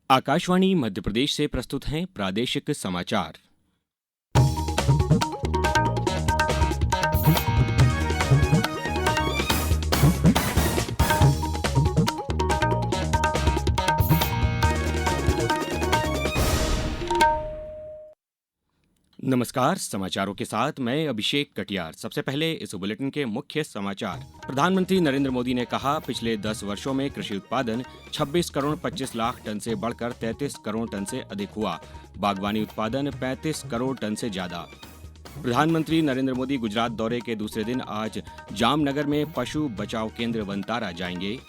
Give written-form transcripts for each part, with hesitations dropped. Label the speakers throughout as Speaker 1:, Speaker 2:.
Speaker 1: आकाशवाणी मध्य प्रदेश से प्रस्तुत हैं प्रादेशिक समाचार। नमस्कार, समाचारों के साथ मैं अभिषेक कटियार। सबसे पहले इस बुलेटिन के मुख्य समाचार। प्रधानमंत्री नरेंद्र मोदी ने कहा, पिछले 10 वर्षों में कृषि उत्पादन 26 करोड़ 25 लाख टन से बढ़कर 33 करोड़ टन से अधिक हुआ। बागवानी उत्पादन 35 करोड़ टन से ज्यादा। प्रधानमंत्री नरेंद्र मोदी गुजरात दौरे के दूसरे दिन आज जामनगर में पशु बचाव केंद्र वनतारा जाएंगे।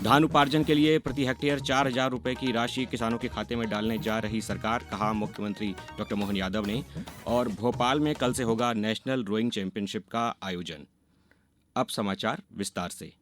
Speaker 1: धान उपार्जन के लिए प्रति हेक्टेयर 4,000 रुपए की राशि किसानों के खाते में डालने जा रही सरकार, कहा मुख्यमंत्री डॉ मोहन यादव ने। और भोपाल में कल से होगा नेशनल रोइंग चैंपियनशिप का आयोजन। अब समाचार विस्तार से।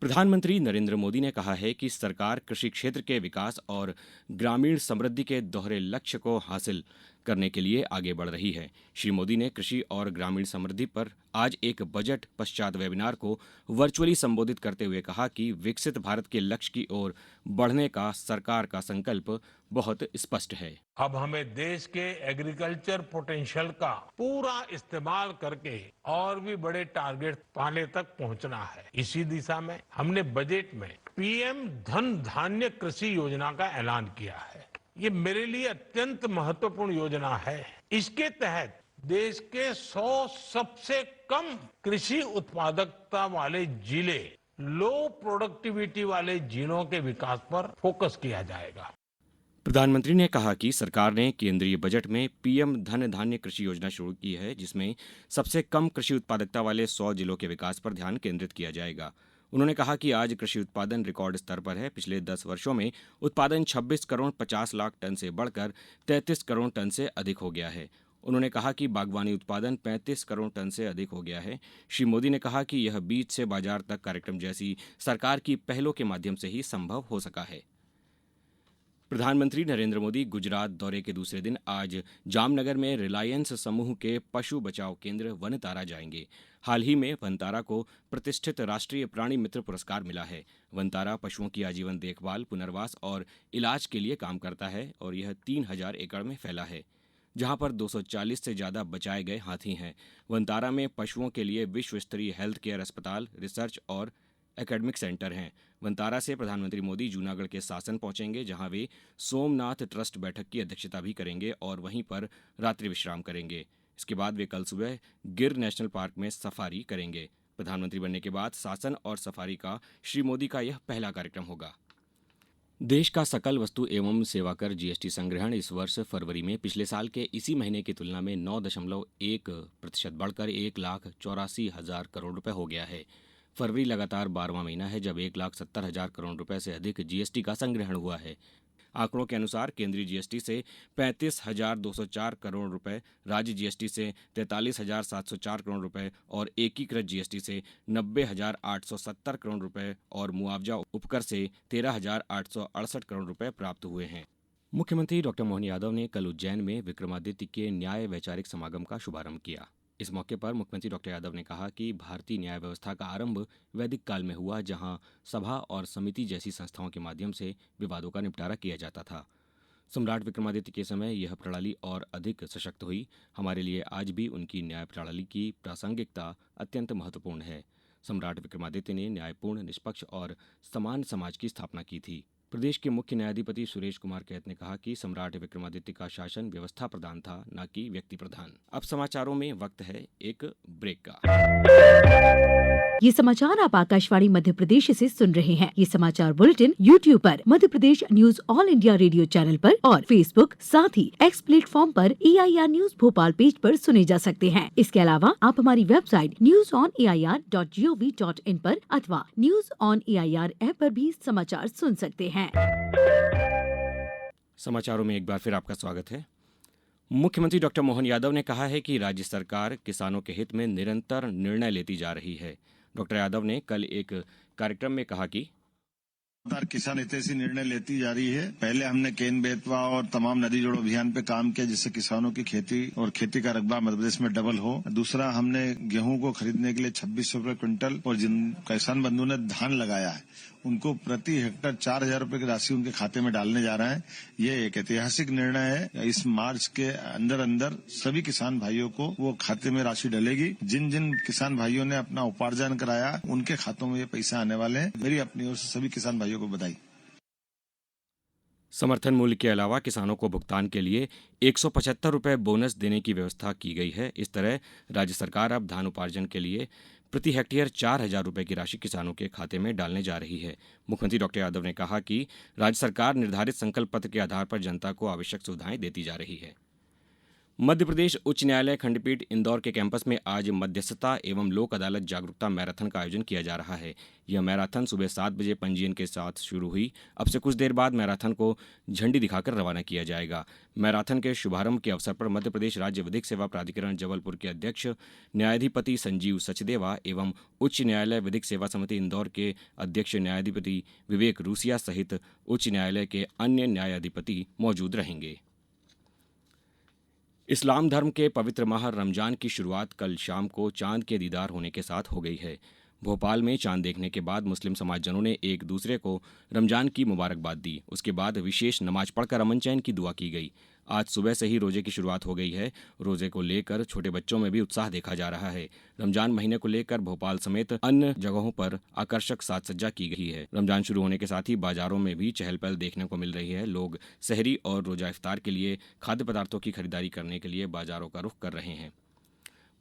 Speaker 1: प्रधानमंत्री नरेंद्र मोदी ने कहा है कि सरकार कृषि क्षेत्र के विकास और ग्रामीण समृद्धि के दोहरे लक्ष्य को हासिल करने के लिए आगे बढ़ रही है। श्री मोदी ने कृषि और ग्रामीण समृद्धि पर आज एक बजट पश्चात वेबिनार को वर्चुअली संबोधित करते हुए कहा कि विकसित भारत के लक्ष्य की ओर बढ़ने का सरकार का संकल्प बहुत स्पष्ट है।
Speaker 2: अब हमें देश के एग्रीकल्चर पोटेंशियल का पूरा इस्तेमाल करके और भी बड़े टारगेट पाने तक पहुंचना है। इसी दिशा में हमने बजट में पीएम धन धान्य कृषि योजना का ऐलान किया है। ये मेरे लिए अत्यंत महत्वपूर्ण योजना है। इसके तहत देश के 100 सबसे कम कृषि उत्पादकता वाले जिले, लो प्रोडक्टिविटी वाले जिलों के विकास पर फोकस किया जाएगा।
Speaker 1: प्रधानमंत्री ने कहा कि सरकार ने केंद्रीय बजट में पीएम धन धान्य कृषि योजना शुरू की है, जिसमें सबसे कम कृषि उत्पादकता वाले 100 जिलों के विकास पर ध्यान केंद्रित किया जाएगा। उन्होंने कहा कि आज कृषि उत्पादन रिकॉर्ड स्तर पर है। पिछले 10 वर्षों में उत्पादन 26 करोड़ 50 लाख टन से बढ़कर 33 करोड़ टन से अधिक हो गया है। उन्होंने कहा कि बागवानी उत्पादन 35 करोड़ टन से अधिक हो गया है। श्री मोदी ने कहा कि यह बीज से बाजार तक कार्यक्रम जैसी सरकार की पहलों के माध्यम से ही संभव हो सका है। प्रधानमंत्री नरेंद्र मोदी गुजरात दौरे के दूसरे दिन आज जामनगर में रिलायंस समूह के पशु बचाव केंद्र वनतारा जाएंगे। हाल ही में वनतारा को प्रतिष्ठित राष्ट्रीय प्राणी मित्र पुरस्कार मिला है। वनतारा पशुओं की आजीवन देखभाल, पुनर्वास और इलाज के लिए काम करता है और यह 3,000 एकड़ में फैला है, जहां पर 240 से ज्यादा बचाए गए हाथी हैं। वनतारा में पशुओं के लिए विश्व स्तरीय हेल्थ केयर अस्पताल, रिसर्च और एकेडमिक सेंटर हैं। वनतारा से प्रधानमंत्री मोदी जूनागढ़ के सासन पहुंचेंगे, जहां वे सोमनाथ ट्रस्ट बैठक की अध्यक्षता भी करेंगे और वहीं पर रात्रि विश्राम करेंगे। इसके बाद वे कल सुबह गिर नेशनल पार्क में सफारी करेंगे। प्रधानमंत्री बनने के बाद सासन और सफारी का श्री मोदी का यह पहला कार्यक्रम होगा। देश का सकल वस्तु एवं सेवा कर जीएसटी संग्रहण इस वर्ष फरवरी में पिछले साल के इसी महीने की तुलना में 9.1% बढ़कर 1,84,000 करोड़ रुपए हो गया है। फरवरी लगातार 12वां महीना है जब 1,70,000 करोड़ रुपए से अधिक जीएसटी का संग्रहण हुआ है। आंकड़ों के अनुसार केंद्रीय जीएसटी से 35,204 करोड़ रुपए, राज्य जीएसटी से 43,704 करोड़ रुपए और एकीकृत जीएसटी से 90,870 करोड़ रुपए और मुआवजा उपकर से 13,868 करोड़ रुपए प्राप्त हुए हैं। मुख्यमंत्री डॉ मोहन यादव ने कल उज्जैन में विक्रमादित्य के न्याय वैचारिक समागम का शुभारंभ किया। इस मौके पर मुख्यमंत्री डॉ यादव ने कहा कि भारतीय न्याय व्यवस्था का आरंभ वैदिक काल में हुआ, जहां सभा और समिति जैसी संस्थाओं के माध्यम से विवादों का निपटारा किया जाता था। सम्राट विक्रमादित्य के समय यह प्रणाली और अधिक सशक्त हुई। हमारे लिए आज भी उनकी न्याय प्रणाली की प्रासंगिकता अत्यंत महत्वपूर्ण है। सम्राट विक्रमादित्य ने न्यायपूर्ण, निष्पक्ष और समान समाज की स्थापना की थी। प्रदेश के मुख्य न्यायाधिपति सुरेश कुमार कैत ने कहा कि सम्राट विक्रमादित्य का शासन व्यवस्था प्रधान था, न कि व्यक्ति प्रधान। अब समाचारों में वक्त है एक ब्रेक का।
Speaker 3: ये समाचार आप आकाशवाणी मध्य प्रदेश से सुन रहे हैं। ये समाचार बुलेटिन YouTube पर Madhya Pradesh news All India Radio channel पर और फेसबुक साथ ही एक्स प्लेटफॉर्म पर AIR न्यूज भोपाल पेज पर सुने जा सकते हैं। इसके अलावा आप हमारी वेबसाइट newsonair.gov.in पर अथवा न्यूज ऑन AIR ऐप पर भी समाचार सुन सकते हैं।
Speaker 1: समाचारों में एक बार फिर आपका स्वागत है। मुख्यमंत्री डॉ मोहन यादव ने कहा है कि राज्य सरकार किसानों के हित में निरंतर निर्णय लेती जा रही है। डॉ यादव ने कल एक कार्यक्रम में कहा कि
Speaker 4: लगातार किसान हितैषी निर्णय लेती जा रही है। पहले हमने केन बेतवा और तमाम नदी जोड़ो अभियान पे काम किया, जिससे किसानों की खेती और खेती का रकबा मध्य प्रदेश में डबल हो। दूसरा, हमने गेहूं को खरीदने के लिए 2600 रुपए क्विंटल, और जिन किसान बंधु ने धान लगाया है उनको प्रति हेक्टर 4000 रुपए की राशि उनके खाते में डालने जा रहे हैं। ये एक ऐतिहासिक निर्णय है। इस मार्च के अंदर सभी किसान भाइयों को वो खाते में राशि डलेगी। जिन जिन किसान भाइयों ने अपना उपार्जन कराया उनके खातों में ये पैसा आने वाले हैं। मेरी अपनी ओर से सभी किसान भाइयों को बधाई।
Speaker 1: समर्थन मूल्य के अलावा किसानों को भुगतान के लिए 175 रुपये बोनस देने की व्यवस्था की गई है। इस तरह राज्य सरकार अब धान उपार्जन के लिए प्रति हेक्टेयर 4000 रुपये की राशि किसानों के खाते में डालने जा रही है। मुख्यमंत्री डॉक्टर यादव ने कहा कि राज्य सरकार निर्धारित संकल्प पत्र के आधार पर जनता को आवश्यक सुविधाएं देती जा रही है। मध्य प्रदेश उच्च न्यायालय खंडपीठ इंदौर के कैंपस में आज मध्यस्थता एवं लोक अदालत जागरूकता मैराथन का आयोजन किया जा रहा है। यह मैराथन सुबह 7 बजे पंजीयन के साथ शुरू हुई। अब से कुछ देर बाद मैराथन को झंडी दिखाकर रवाना किया जाएगा। मैराथन के शुभारंभ के अवसर पर मध्य प्रदेश राज्य विधिक सेवा प्राधिकरण जबलपुर के अध्यक्ष न्यायाधिपति संजीव सचदेवा एवं उच्च न्यायालय विधिक सेवा समिति इंदौर के अध्यक्ष न्यायाधिपति विवेक रूसिया सहित उच्च न्यायालय के अन्य न्यायाधिपति मौजूद रहेंगे। इस्लाम धर्म के पवित्र माह रमजान की शुरुआत कल शाम को चांद के दीदार होने के साथ हो गई है। भोपाल में चांद देखने के बाद मुस्लिम समाजजनों ने एक दूसरे को रमजान की मुबारकबाद दी। उसके बाद विशेष नमाज पढ़कर अमन चैन की दुआ की गई। आज सुबह से ही रोजे की शुरुआत हो गई है। रोजे को लेकर छोटे बच्चों में भी उत्साह देखा जा रहा है। रमजान महीने को लेकर भोपाल समेत अन्य जगहों पर आकर्षक साज सज्जा की गई है। रमजान शुरू होने के साथ ही बाजारों में भी चहल पहल देखने को मिल रही है। लोग सहरी और रोजा इफ्तार के लिए खाद्य पदार्थों की खरीदारी करने के लिए बाजारों का रुख कर रहे हैं।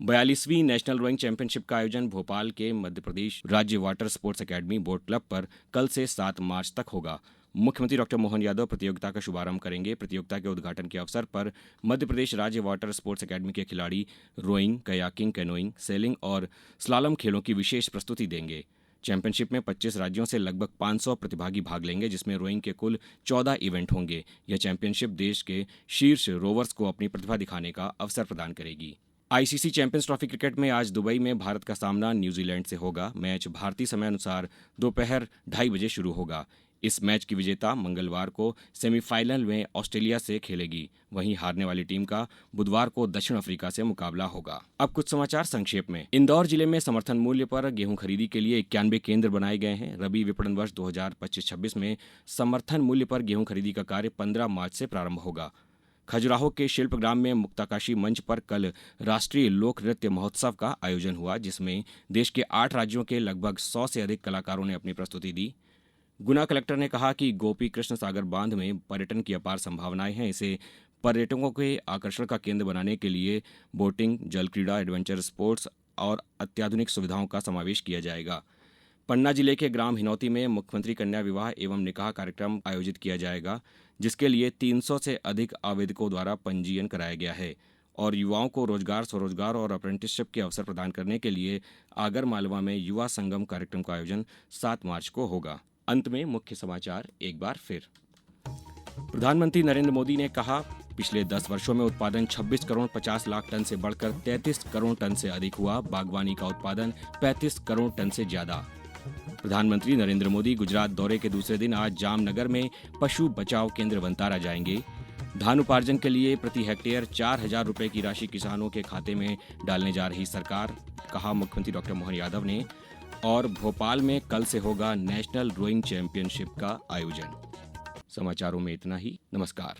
Speaker 1: 42वीं नेशनल रोइंग चैंपियनशिप का आयोजन भोपाल के मध्य प्रदेश राज्य water sports academy boat club पर कल से 7 मार्च तक होगा। मुख्यमंत्री डॉक्टर मोहन यादव प्रतियोगिता का शुभारंभ करेंगे। प्रतियोगिता के उद्घाटन के अवसर पर मध्य प्रदेश राज्य वाटर स्पोर्ट्स अकेडमी के खिलाड़ी रोइंग, कयाकिंग, कैनोइंग, सेलिंग और स्लालम खेलों की विशेष प्रस्तुति देंगे। चैंपियनशिप में 25 राज्यों से लगभग 500 प्रतिभागी भाग लेंगे, जिसमें रोइंग के कुल 14 इवेंट होंगे। यह चैंपियनशिप देश के शीर्ष रोवर्स को अपनी प्रतिभा दिखाने का अवसर प्रदान करेगी। आईसीसी चैंपियंस ट्रॉफी क्रिकेट में आज दुबई में भारत का सामना न्यूजीलैंड से होगा। मैच भारतीय समय अनुसार दोपहर 2:30 बजे शुरू होगा। इस मैच की विजेता मंगलवार को सेमीफाइनल में ऑस्ट्रेलिया से खेलेगी। वहीं हारने वाली टीम का बुधवार को दक्षिण अफ्रीका से मुकाबला होगा। अब कुछ समाचार संक्षेप में। इंदौर जिले में समर्थन मूल्य पर गेहूं खरीदी के लिए 91 केंद्र बनाए गए हैं। रबी विपणन वर्ष 2025-26 में समर्थन मूल्य पर गेहूं खरीदी का कार्य 15 मार्च से प्रारंभ होगा। खजुराहो के शिल्पग्राम में मुक्ताकाशी मंच पर कल राष्ट्रीय लोक नृत्य महोत्सव का आयोजन हुआ, जिसमें देश के 8 राज्यों के लगभग 100 से अधिक कलाकारों ने अपनी प्रस्तुति दी। गुना कलेक्टर ने कहा कि गोपी कृष्ण सागर बांध में पर्यटन की अपार संभावनाएं हैं। इसे पर्यटकों के आकर्षण का केंद्र बनाने के लिए बोटिंग, जल क्रीड़ा, एडवेंचर स्पोर्ट्स और अत्याधुनिक सुविधाओं का समावेश किया जाएगा। पन्ना जिले के ग्राम हिनौती में मुख्यमंत्री कन्या विवाह एवं निकाह कार्यक्रम आयोजित किया जाएगा, जिसके लिए 300 से अधिक आवेदकों द्वारा पंजीयन कराया गया है और युवाओं को रोजगार, स्वरोजगार और अप्रेंटिसशिप के अवसर प्रदान करने के लिए आगर मालवा में युवा संगम कार्यक्रम का आयोजन 7 मार्च को होगा। अंत में मुख्य समाचार एक बार फिर। प्रधानमंत्री नरेंद्र मोदी ने कहा, पिछले 10 वर्षों में उत्पादन 26 करोड़ 50 लाख टन से बढ़कर 33 करोड़ टन से अधिक हुआ। बागवानी का उत्पादन 35 करोड़ टन से ज्यादा। प्रधानमंत्री नरेंद्र मोदी गुजरात दौरे के दूसरे दिन आज जामनगर में पशु बचाव केंद्र बनतारा जाएंगे। धान उपार्जन के लिए प्रति हेक्टेयर 4000 रुपए की राशि किसानों के खाते में डालने जा रही सरकार, कहा मुख्यमंत्री डॉक्टर मोहन यादव ने। और भोपाल में कल से होगा नेशनल रोइंग चैंपियनशिप का आयोजन। समाचारों में इतना ही। नमस्कार।